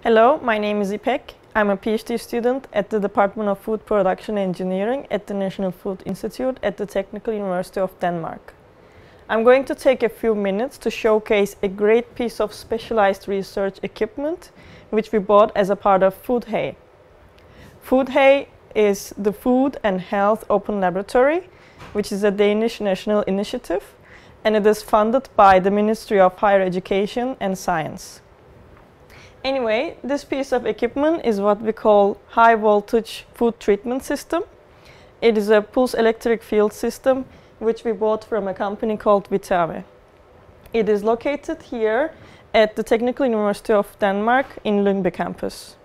Hello, my name is Ipek. I'm a PhD student at the Department of Food Production Engineering at the National Food Institute at the Technical University of Denmark. I'm going to take a few minutes to showcase a great piece of specialized research equipment which we bought as a part of FOODHAY. FOODHAY is the Food and Health Open Laboratory, which is a Danish national initiative, and it is funded by the Ministry of Higher Education and Science. Anyway, this piece of equipment is what we call high voltage food treatment system. It is a pulse electric field system which we bought from a company called FOODHAY. It is located here at the Technical University of Denmark in Lyngby campus.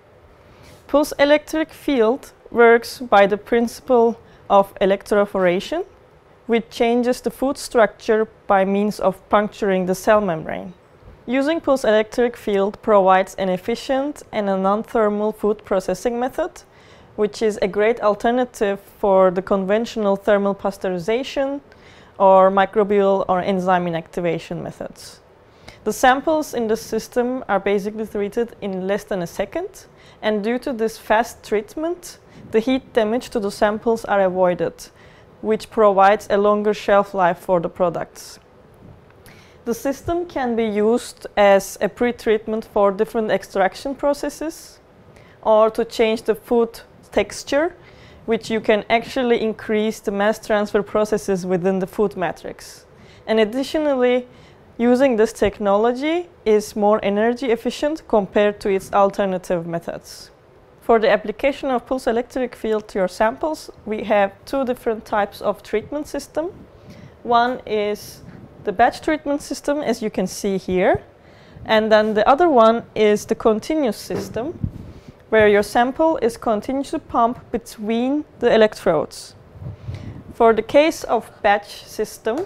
Pulse electric field works by the principle of electrophoration, which changes the food structure by means of puncturing the cell membrane. Using pulse electric field provides an efficient and a non-thermal food processing method, which is a great alternative for the conventional thermal pasteurization or microbial or enzyme inactivation methods. The samples in the system are basically treated in less than a second, and due to this fast treatment, the heat damage to the samples are avoided, which provides a longer shelf life for the products. The system can be used as a pre-treatment for different extraction processes or to change the food texture, which you can actually increase the mass transfer processes within the food matrix. And additionally, using this technology is more energy efficient compared to its alternative methods. For the application of pulse electric field to your samples, we have two different types of treatment system. One is the batch treatment system, as you can see here, and then the other one is the continuous system, where your sample is continuously pumped between the electrodes. For the case of batch system,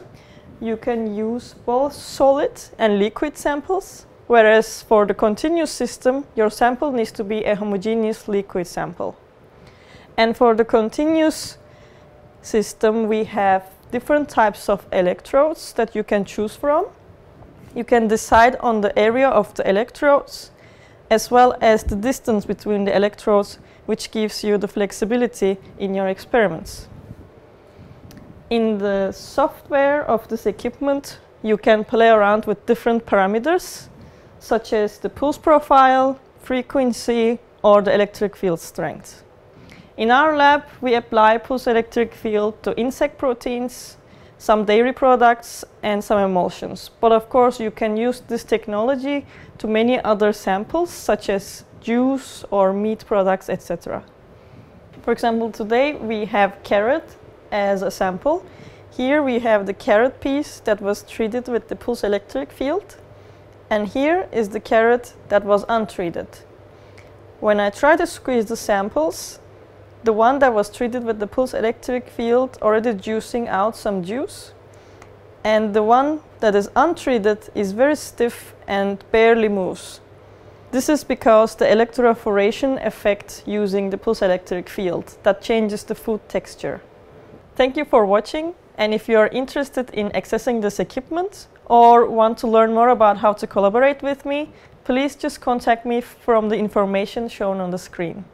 you can use both solid and liquid samples, whereas for the continuous system, your sample needs to be a homogeneous liquid sample. And for the continuous system, we have different types of electrodes that you can choose from. You can decide on the area of the electrodes as well as the distance between the electrodes, which gives you the flexibility in your experiments. In the software of this equipment, you can play around with different parameters such as the pulse profile, frequency, or the electric field strength. In our lab, we apply pulse electric field to insect proteins, some dairy products, and some emulsions. But of course, you can use this technology to many other samples, such as juice or meat products, etc. For example, today we have carrot as a sample. Here we have the carrot piece that was treated with the pulse electric field, and here is the carrot that was untreated. When I try to squeeze the samples, the one that was treated with the pulse electric field already juicing out some juice, and the one that is untreated is very stiff and barely moves. This is because the electrophoration effect using the pulse electric field that changes the food texture. Thank you for watching, and if you are interested in accessing this equipment or want to learn more about how to collaborate with me, please just contact me from the information shown on the screen.